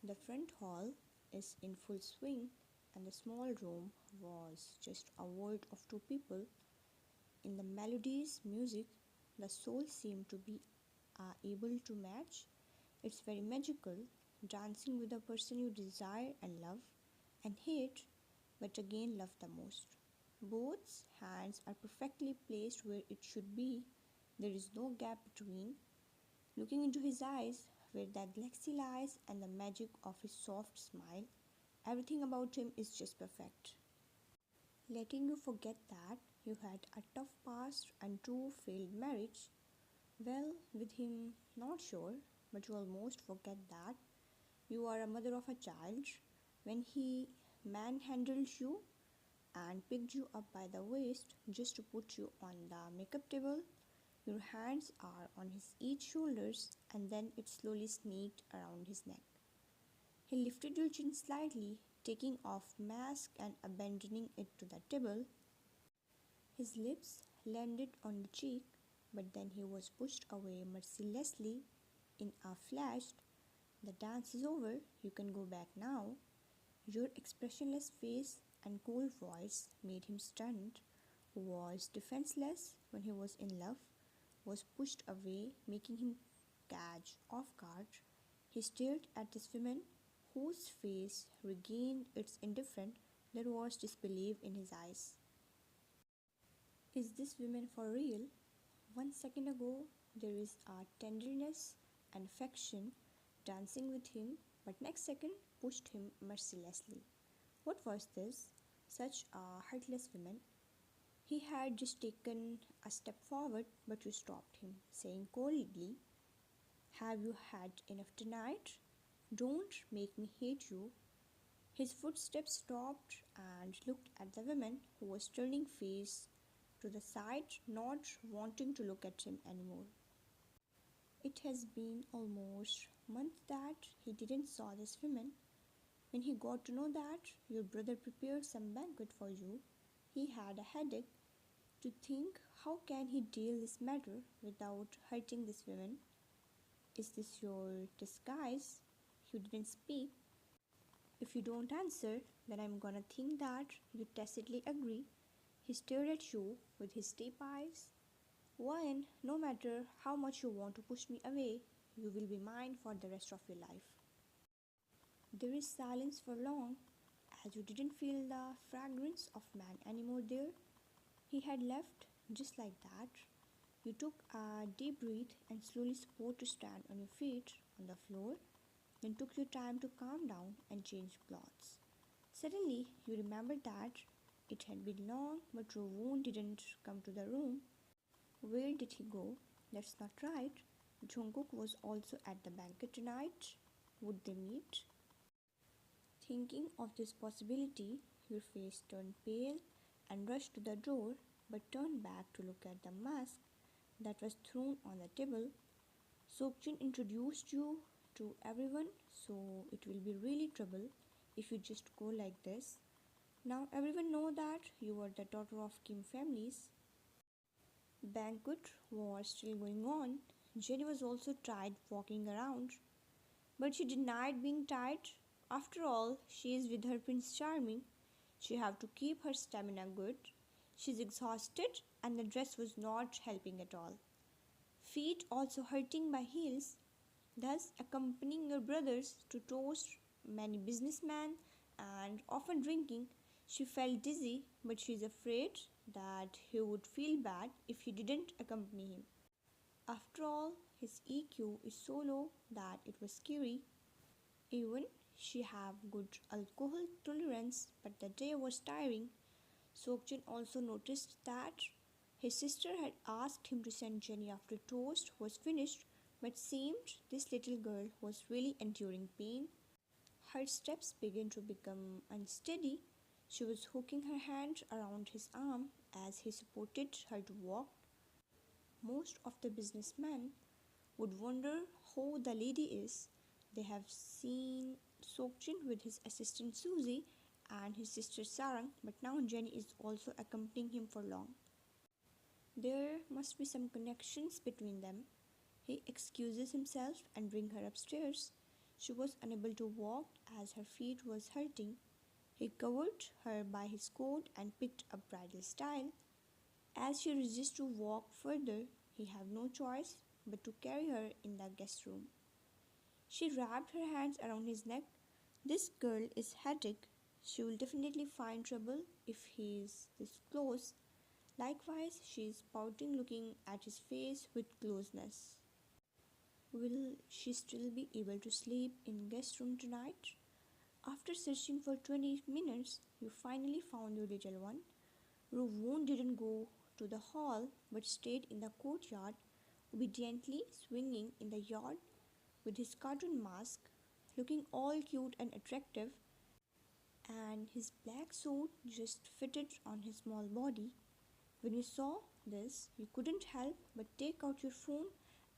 The front hall is in full swing, and the small room was just a world of two people. In the melodies, music, the soul seemed to be able to match. It's very magical, dancing with the person you desire and love and hate, but again love the most. Both hands are perfectly placed where it should be. There is no gap between. Looking into his eyes, where that galaxy lies, and the magic of his soft smile, everything about him is just perfect. Letting you forget that you had a tough past and two failed marriages. Well, with him, not sure, but you almost forget that you are a mother of a child when he manhandled you and picked you up by the waist just to put you on the makeup table. Your hands are on his each shoulders, and then it slowly sneaked around his neck. He lifted your chin slightly, taking off mask and abandoning it to the table. His lips landed on your cheek, but then he was pushed away mercilessly. In a flash, the dance is over, you can go back now. Your expressionless face and cold voice made him stunned, who was defenseless when he was in love, was pushed away, making him catch off guard. He stared at this woman whose face regained its indifference. There was disbelief in his eyes. Is this woman for real? 1 second ago, there is a tenderness and affection dancing with him, but next second pushed him mercilessly. What was this? Such a heartless woman. He had just taken a step forward, but you stopped him, saying coldly, "Have you had enough tonight? Don't make me hate you." His footsteps stopped and looked at the woman, who was turning face to the side, not wanting to look at him anymore. It has been almost a month that he didn't saw this woman. When he got to know that your brother prepared some banquet for you, he had a headache to think, how can he deal this matter without hurting this woman? Is this your disguise? You didn't speak. If you don't answer, then I'm gonna think that you tacitly agree. He stared at you with his deep eyes. Why, no matter how much you want to push me away, you will be mine for the rest of your life. There is silence for long, as you didn't feel the fragrance of man anymore there. He had left just like that. You took a deep breath and slowly supported to stand on your feet on the floor, then took your time to calm down and change clothes. Suddenly, you remembered that it had been long, but your wound didn't come to the room. Where did he go? That's not right. Jungkook was also at the banquet tonight. Would they meet? Thinking of this possibility, your face turned pale and rushed to the door, but turned back to look at the mask that was thrown on the table. Sokjin introduced you to everyone, so it will be really trouble if you just go like this. Now everyone know that you are the daughter of Kim families. Banquet was still going on. Jenny was also tired walking around, but she denied being tired. After all, she is with her Prince Charming. She have to keep her stamina good. She's exhausted and the dress was not helping at all. Feet also hurting by heels, thus accompanying your brothers to toast many businessmen and often drinking. She felt dizzy, but she is afraid that he would feel bad if he didn't accompany him. After all, his EQ is so low that it was scary. Even she have good alcohol tolerance, but the day was tiring. Sokjin also noticed that his sister had asked him to send Jenny after toast was finished, but seemed this little girl was really enduring pain. Her steps began to become unsteady. She was hooking her hand around his arm as he supported her to walk. Most of the businessmen would wonder who the lady is. They have seen Sokjin with his assistant Susie and his sister Sarang, but now Jenny is also accompanying him for long. There must be some connections between them. He excuses himself and brings her upstairs. She was unable to walk as her feet was hurting. He covered her by his coat and picked up bridal style. As she resisted to walk further, he had no choice but to carry her in the guest room. She wrapped her hands around his neck. This girl is hectic. She will definitely find trouble if he is this close. Likewise, she is pouting, looking at his face with closeness. Will she still be able to sleep in guest room tonight? After searching for 20 minutes, you finally found your little one. Rovon didn't go to the hall but stayed in the courtyard, obediently swinging in the yard with his cartoon mask, looking all cute and attractive, and his black suit just fitted on his small body. When you saw this, you couldn't help but take out your phone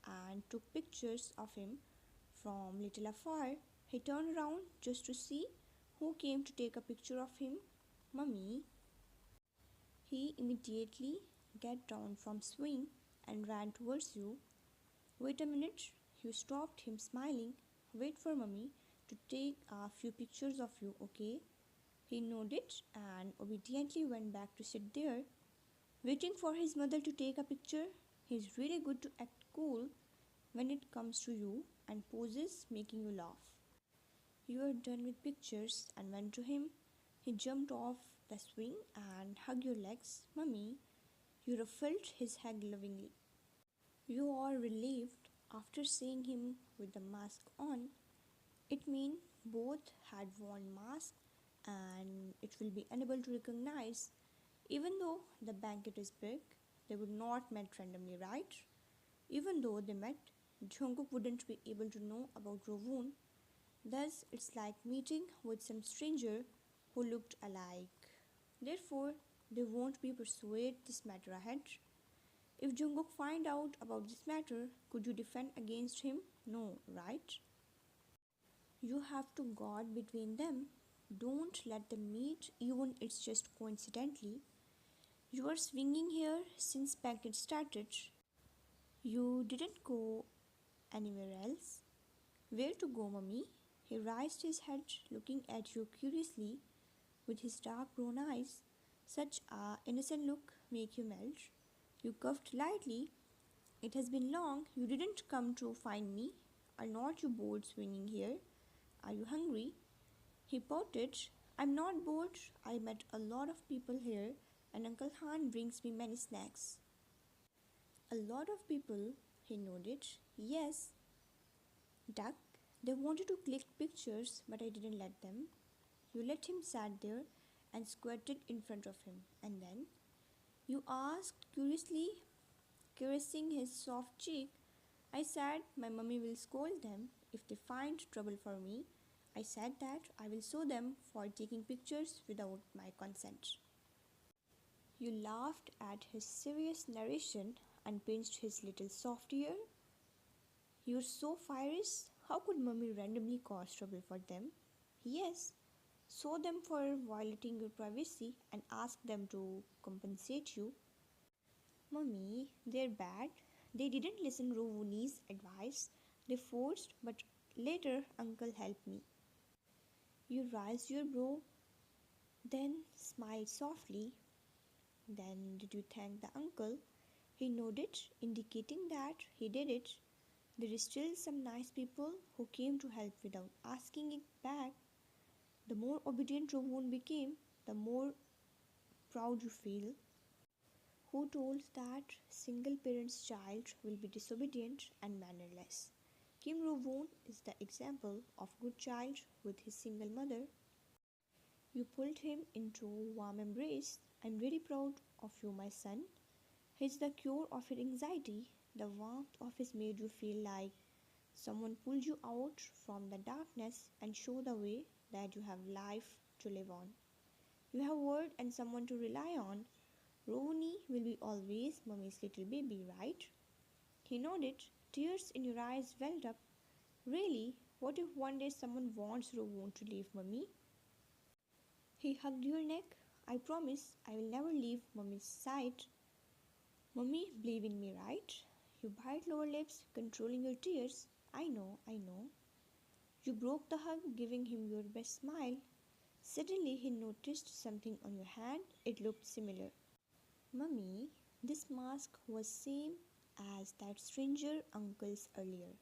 and took pictures of him from little afar. He turned around just to see who came to take a picture of him. Mummy. He immediately got down from swing and ran towards you. Wait a minute, you stopped him smiling. Wait for mummy to take a few pictures of you, okay? He nodded and obediently went back to sit there, waiting for his mother to take a picture. He's really good to act cool when it comes to you and poses making you laugh. You are done with pictures and went to him. He jumped off the swing and hugged your legs. Mummy, you ruffled his head lovingly. You are relieved after seeing him with the mask on. It means both had worn masks and it will be unable to recognize. Even though the banquet is big, they would not met randomly, right? Even though they met, Jungkook wouldn't be able to know about Rovon. Thus, it's like meeting with some stranger who looked alike. Therefore, they won't be persuade this matter ahead. If Jungkook find out about this matter, could you defend against him? No, right? You have to guard between them. Don't let them meet, even it's just coincidentally. You are swinging here since packet started. You didn't go anywhere else. Where to go, mummy? He raised his head, looking at you curiously with his dark brown eyes. Such a innocent look make you melt. You coughed lightly. It has been long. You didn't come to find me. Are not you bored swinging here? Are you hungry? He pouted. I'm not bored. I met a lot of people here and Uncle Han brings me many snacks. A lot of people, he nodded. Yes, duck. They wanted to click pictures, but I didn't let them. You let him sat there and squatted in front of him, and then you asked curiously, caressing his soft cheek. I said my mummy will scold them if they find trouble for me. I said that I will sue them for taking pictures without my consent. You laughed at his serious narration and pinched his little soft ear. You're so fierce. How could mummy randomly cause trouble for them? Yes, sue them for violating your privacy and ask them to compensate you. Mummy, they're bad. They didn't listen Rovuni's advice. They forced, but later uncle helped me. You raised your brow, then smiled softly. Then did you thank the uncle? He nodded, indicating that he did it. There is still some nice people who came to help without asking it back. The more obedient Rovun became, the more proud you feel. Who told that single parent's child will be disobedient and mannerless? Kim Rovon is the example of good child with his single mother. You pulled him into a warm embrace. I'm very proud of you, my son. He's the cure of your anxiety. The warmth of his made you feel like someone pulled you out from the darkness and showed the way that you have life to live on. You have word and someone to rely on. Rovuni will be always mummy's little baby, right? He nodded. Tears in your eyes welled up. Really? What if one day someone wants Rovun to leave mummy? He hugged your neck. I promise I will never leave mummy's side. Mummy, believe in me, right? You bite lower lips, controlling your tears. I know, I know. You broke the hug, giving him your best smile. Suddenly, he noticed something on your hand. It looked similar. Mummy, this mask was same as that stranger uncle's earlier.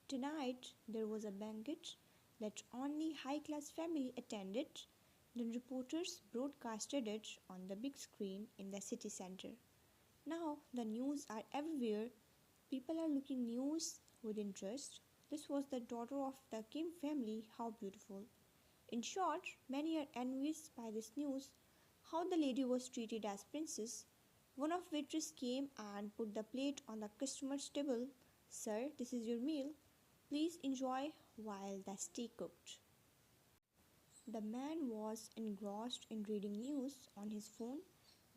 Tonight there was a banquet that only high-class family attended. The reporters broadcasted it on the big screen in the city center. Now the news are everywhere. People are looking news with interest. This was the daughter of the Kim family. How beautiful. In short, many are envious by this news. How the lady was treated as princess. One of waitress came and put the plate on the customer's table. Sir, this is your meal. Please enjoy while the steak cooked. The man was engrossed in reading news on his phone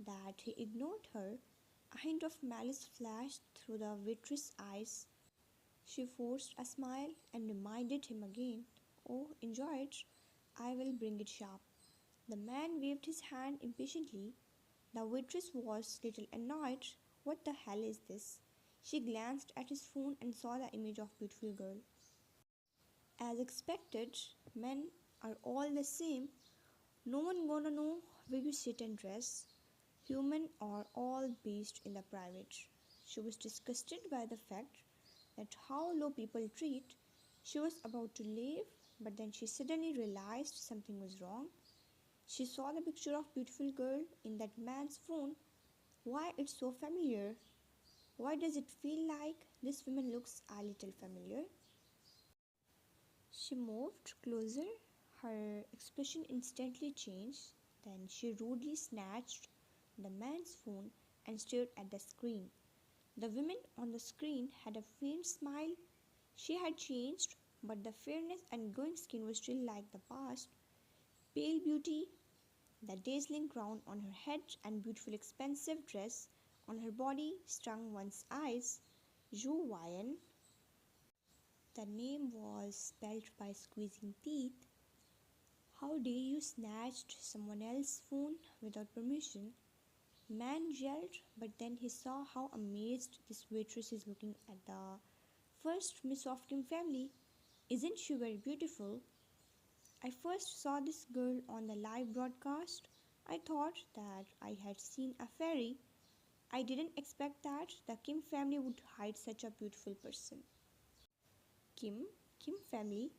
that he ignored her. A hint of malice flashed through the waitress' eyes. She forced a smile and reminded him again, "Oh, enjoy it. I will bring it sharp." The man waved his hand impatiently. The waitress was little annoyed. What the hell is this? She glanced at his phone and saw the image of beautiful girl. As expected, men are all the same. No one gonna know where you sit and dress. Human are all beast in the private. She was disgusted by the fact that how low people treat. She was about to leave, but then she suddenly realized something was wrong. She saw the picture of beautiful girl in that man's phone. Why it's so familiar? Why does it feel like this woman looks a little familiar? She moved closer. Her expression instantly changed. Then she rudely snatched the man's phone and stared at the screen. The woman on the screen had a faint smile. She had changed, but the fairness and glowing skin was still like the past. Pale beauty, the dazzling crown on her head and beautiful expensive dress on her body stung one's eyes. Zhu Wayan. The name was spelled by squeezing teeth. How dare you snatched someone else's phone without permission? Man yelled, but then he saw how amazed this waitress is looking at the first Miss of Kim family. Isn't she very beautiful? I first saw this girl on the live broadcast. I thought that I had seen a fairy. I didn't expect that the Kim family would hide such a beautiful person. Kim family?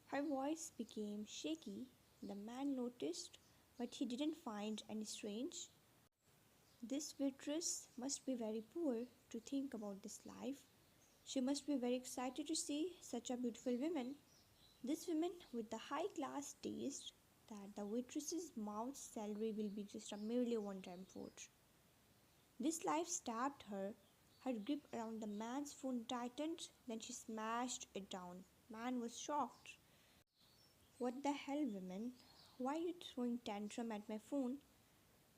Her voice became shaky. The man noticed, but he didn't find any strange. This waitress must be very poor to think about this life. She must be very excited to see such a beautiful woman. This woman with the high class taste that the waitress's mouth's salary will be just a merely one-time food. This life stabbed her. Her grip around the man's phone tightened, then she smashed it down. Man was shocked. What the hell, woman? Why are you throwing tantrum at my phone?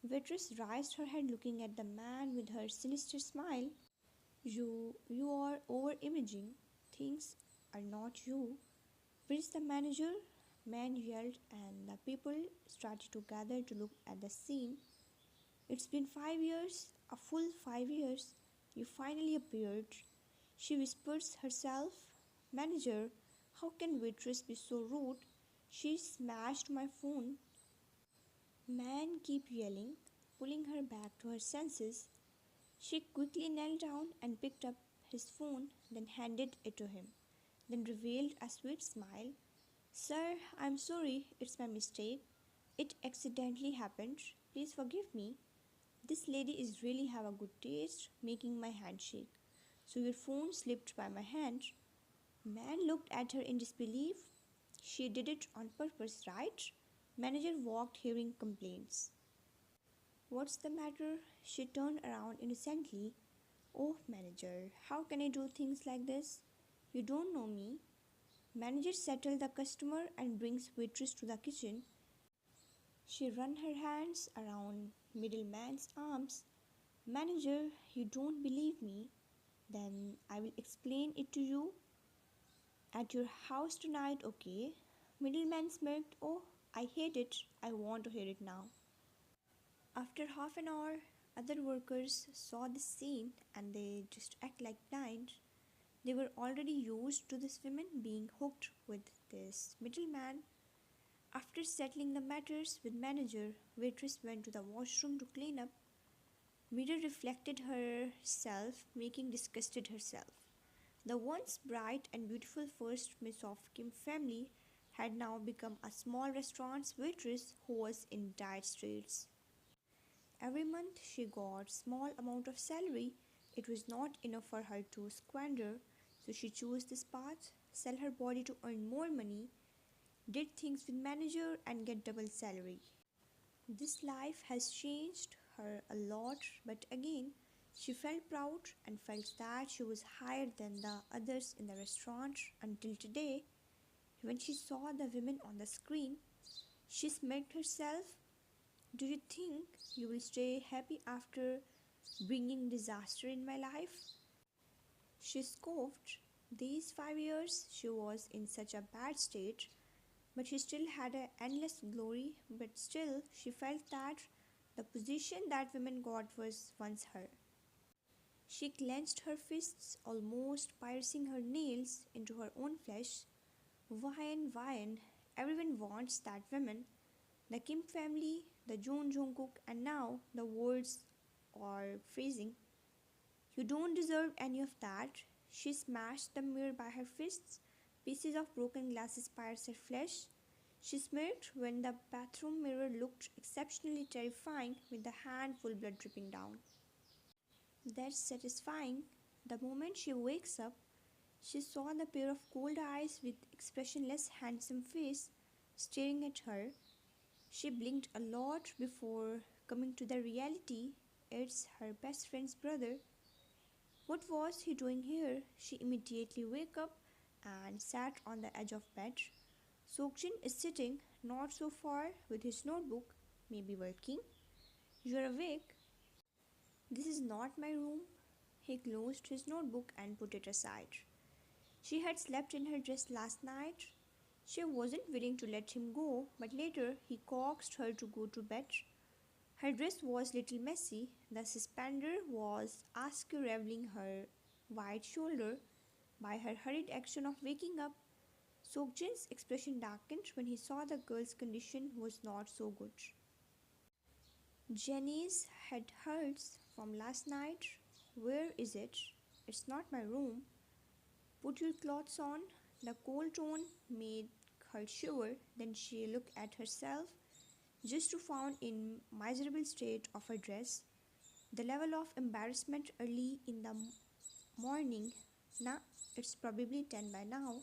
Waitress raised her head looking at the man with her sinister smile. You are over-imaging. Things are not you. Where's the manager? Man yelled and the people started to gather to look at the scene. It's been 5 years, a full 5 years. You finally appeared. She whispers herself. Manager, how can waitress be so rude? She smashed my phone. Man kept yelling, pulling her back to her senses. She quickly knelt down and picked up his phone, then handed it to him, then revealed a sweet smile. Sir, I'm sorry, it's my mistake. It accidentally happened. Please forgive me. This lady is really have a good taste, making my hand shake. So your phone slipped by my hand. Man looked at her in disbelief. She did it on purpose, right? Manager walked hearing complaints. What's the matter? She turned around innocently. Oh, manager, how can I do things like this? You don't know me. Manager settled the customer and brings waitress to the kitchen. She ran her hands around middleman's arms. Manager, you don't believe me? Then I will explain it to you at your house tonight, okay? Middleman smirked. Oh, I hate it. I want to hear it now. After half an hour, other workers saw the scene and they just act like blind. They were already used to this woman being hooked with this middleman. After settling the matters with manager, Waitress went to the washroom to clean up. Mirror reflected herself, making disgusted herself. The once bright and beautiful first Miss of Kim family had now become a small restaurant's waitress who was in dire straits. Every month she got small amount of salary. It was not enough for her to squander, so she chose this path, sell her body to earn more money, did things with manager and get double salary. This life has changed her a lot, but again, she felt proud and felt that she was higher than the others in the restaurant until today, when she saw the women on the screen. She smacked herself. Do you think you will stay happy after bringing disaster in my life? She scoffed. These 5 years she was in such a bad state, but she still had an endless glory. But still, she felt that the position that women got was once her. She clenched her fists, almost piercing her nails into her own flesh. Why? Everyone wants that woman. The Kim family, the Jungkook, and now the words are freezing. You don't deserve any of that. She smashed the mirror by her fists. Pieces of broken glasses pierced her flesh. She smirked when the bathroom mirror looked exceptionally terrifying with the handful blood dripping down. That's satisfying. The moment she wakes up, she saw the pair of cold eyes with expressionless handsome face staring at her. She blinked a lot before coming to the reality. It's her best friend's brother. What was he doing here? She immediately woke up and sat on the edge of bed. Sokjin is sitting not so far with his notebook, maybe working. You're awake. This is not my room. He closed his notebook and put it aside. She had slept in her dress last night. She wasn't willing to let him go, but later he coaxed her to go to bed. Her dress was little messy. The suspender was askew, revealing her white shoulder. By her hurried action of waking up, Sokjin's expression darkened when he saw the girl's condition was not so good. Jenny's head hurts from last night. Where is it? It's not my room. Put your clothes on. The cold tone made her shiver. Then she looked at herself, just to found in miserable state of her dress. The level of embarrassment early in the morning. Nah, it's probably 10 by now.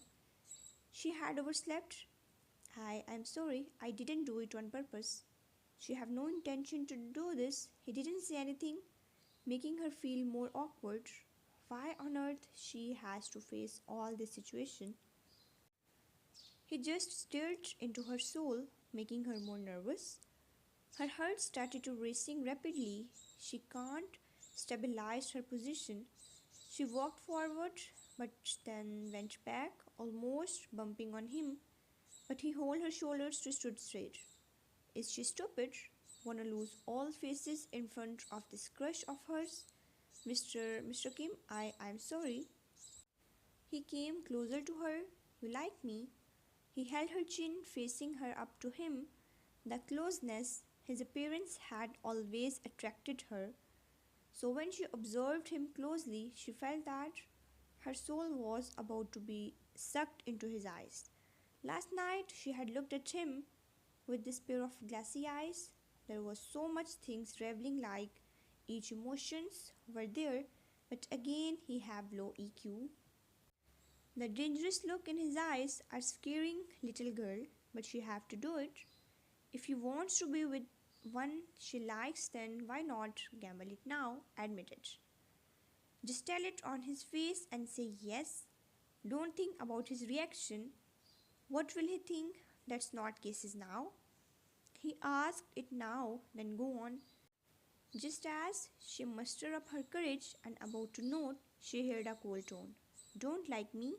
She had overslept. I'm sorry, I didn't do it on purpose. She had no intention to do this. He didn't say anything, making her feel more awkward. Why on earth she has to face all this situation? He just stared into her soul, making her more nervous. Her heart started to racing rapidly. She can't stabilize her position. She walked forward, but then went back, almost bumping on him. But he held her shoulders to stood straight. Is she stupid? Wanna lose all faces in front of this crush of hers? Mr. Kim, I'm sorry. He came closer to her. You like me? He held her chin, facing her up to him. The closeness, his appearance had always attracted her. So when she observed him closely, she felt that her soul was about to be sucked into his eyes. Last night she had looked at him with this pair of glassy eyes. There was so much things revealing, like each emotions were there, but again he had low EQ. The dangerous look in his eyes are scaring little girl, but she have to do it. If he wants to be with one she likes, then why not gamble it now? Admit it. Just tell it on his face and say yes. Don't think about his reaction. What will he think? That's not cases now. He asked it now, then go on. Just as she mustered up her courage and about to note, she heard a cold tone. Don't like me?